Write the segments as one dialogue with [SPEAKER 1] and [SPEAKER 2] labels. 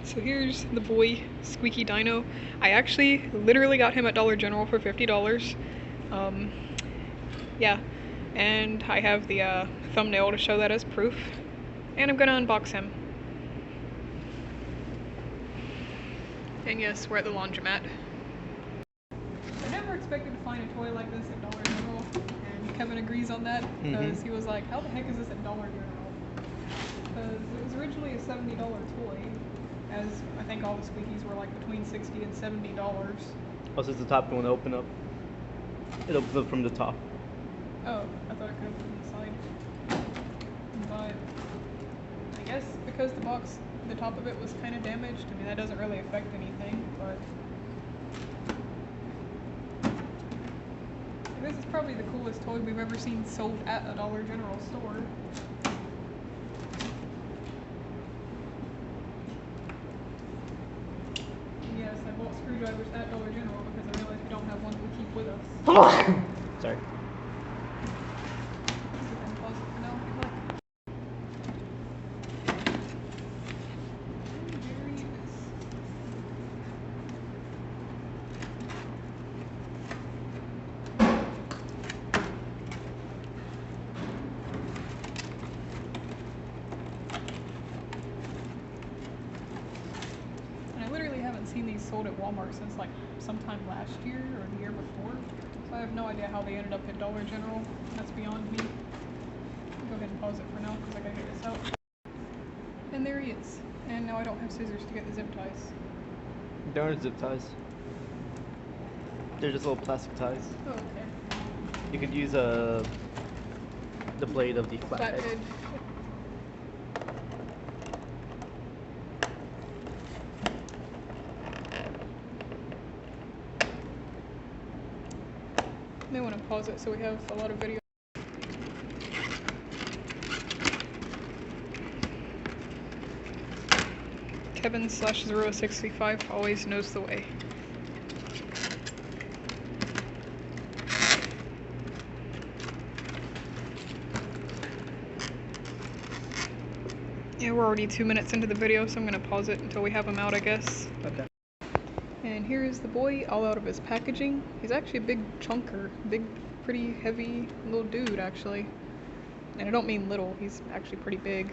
[SPEAKER 1] So here's the boy, Squeakee Dino. I actually literally got him at Dollar General for $50. Yeah, and I have the thumbnail to show that as proof. And I'm gonna unbox him. And yes, we're at the laundromat. I never expected to find a toy like this at Dollar General, and Kevin agrees on that, because he was like, how the heck is this at Dollar General? Because it was originally a $70 toy, as I think all the Squeakies were like between $60 and $70.
[SPEAKER 2] Oh, so it's the top you want to open up? It opens up from the top.
[SPEAKER 1] Oh, I thought it could open from the side. But I guess because the top of it was kind of damaged, I mean that doesn't really affect anything, but this is probably the coolest toy we've ever seen sold at a Dollar General store. And yes, I bought screwdrivers at Dollar General because I realized we don't have one that we keep with us.
[SPEAKER 2] Sorry.
[SPEAKER 1] Seen these sold at Walmart since like sometime last year or the year before, so I have no idea how they ended up at Dollar General. That's beyond me. I'll go ahead and pause it for now because I gotta get this out. And there he is. And now I don't have scissors to get the zip ties.
[SPEAKER 2] There aren't zip ties. They're just little plastic ties.
[SPEAKER 1] Oh, okay.
[SPEAKER 2] You could use the blade of the flathead. May want to pause it so we have a lot of video. Kevin/065 always knows the way. Yeah, we're already 2 minutes into the video, so I'm gonna pause it until we have him out, I guess. Okay. And
[SPEAKER 1] here is the boy, all out of his packaging. He's actually a big chunker, big, pretty heavy little dude, actually. And I don't mean little, he's actually pretty big.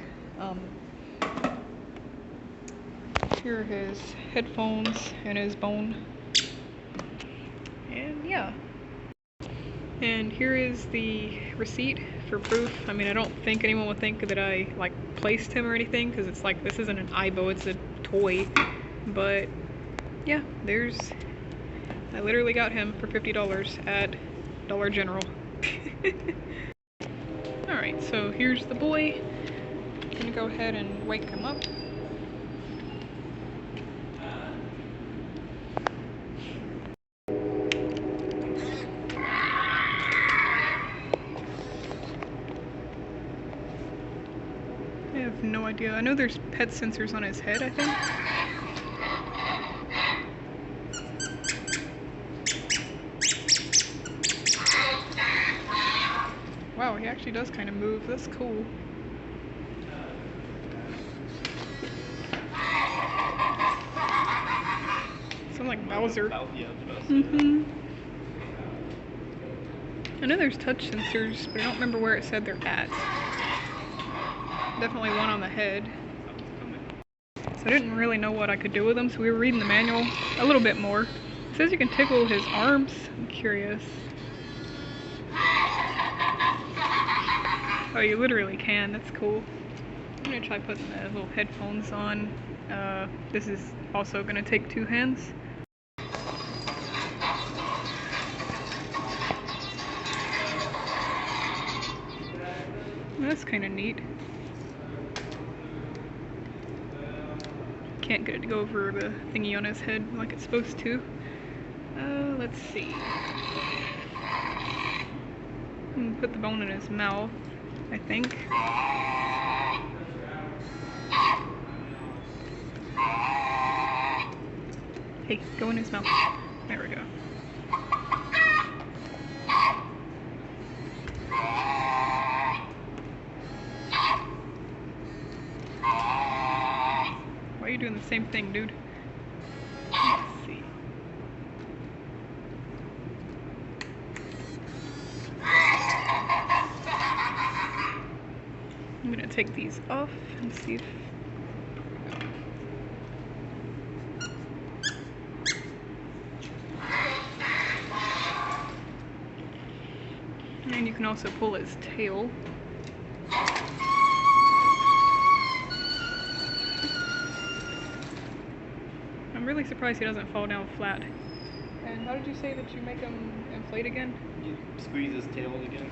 [SPEAKER 1] Here are his headphones and his bone. And yeah. And here is the receipt for proof. I mean, I don't think anyone would think that I like placed him or anything, because it's like, this isn't an Aibo, it's a toy. But yeah, I literally got him for $50 at Dollar General. Alright, so here's the boy. I'm gonna go ahead and wake him up. I have no idea. I know there's pet sensors on his head, I think. Wow, he actually does kind of move. That's cool. Sounds like Bowser. I know there's touch sensors, but I don't remember where it said they're at. Definitely one on the head. So I didn't really know what I could do with them, so we were reading the manual a little bit more. It says you can tickle his arms. I'm curious. Oh, you literally can. That's cool. I'm gonna try putting the little headphones on. This is also gonna take 2 hands. That's kind of neat. Can't get it to go over the thingy on his head like it's supposed to. Let's see. Put the bone in his mouth, I think. Hey, go in his mouth. There we go.
[SPEAKER 2] you're doing the same thing, dude. Let's see. I'm gonna take these off and see if... And you can also pull his tail. I'm really surprised he doesn't fall down flat. And how did you say that you make him inflate again?
[SPEAKER 3] You squeeze his tail again.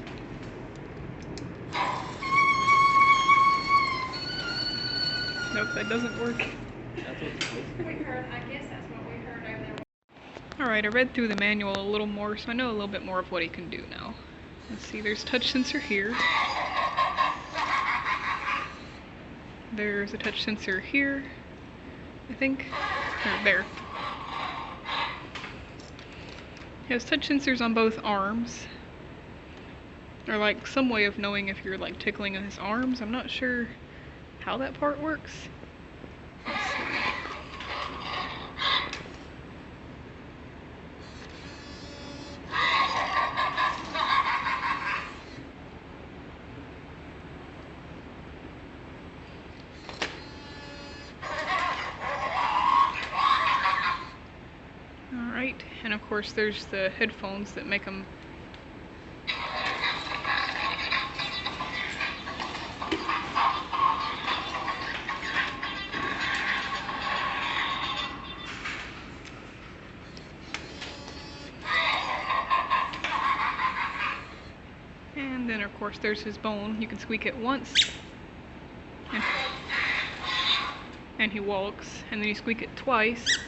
[SPEAKER 2] Nope, that doesn't work.
[SPEAKER 3] That's what it's supposed to be.
[SPEAKER 4] We heard, I guess that's what we heard over there.
[SPEAKER 2] Alright, I read through the manual a little more, so I know a little bit more of what he can do now. Let's see, there's touch sensor here. There's a touch sensor here, I think. Or there. He has touch sensors on both arms. Or like some way of knowing if you're like tickling his arms. I'm not sure how that part works. Let's see. Alright, and of course there's the headphones that make them and then of course there's his bone. You can squeak it once and he walks, and then you squeak it twice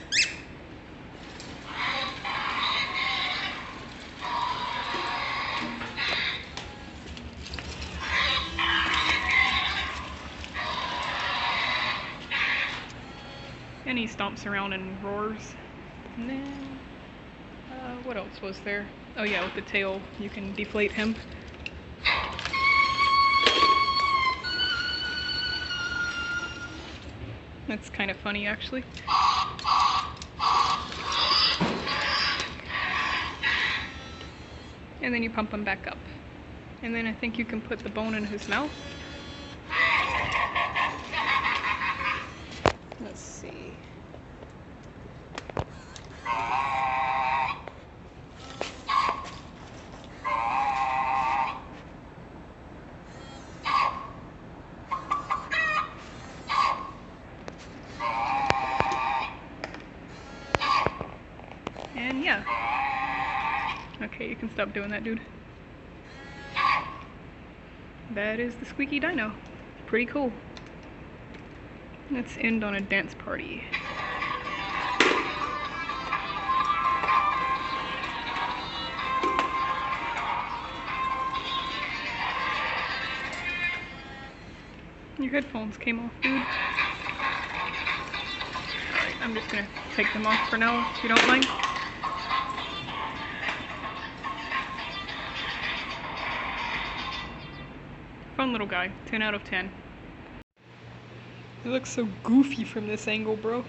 [SPEAKER 2] and he stomps around and roars. And then, what else was there? Oh yeah, with the tail, you can deflate him. That's kind of funny, actually. And then you pump him back up. And then I think you can put the bone in his mouth. Let's see. And yeah. Okay, you can stop doing that, dude. That is the Squeakee Dino. Pretty cool. Let's end on a dance party. Your headphones came off, dude. Alright, I'm just gonna take them off for now, if you don't mind. Fun little guy. 10 out of 10. He looks so goofy from this angle, bro.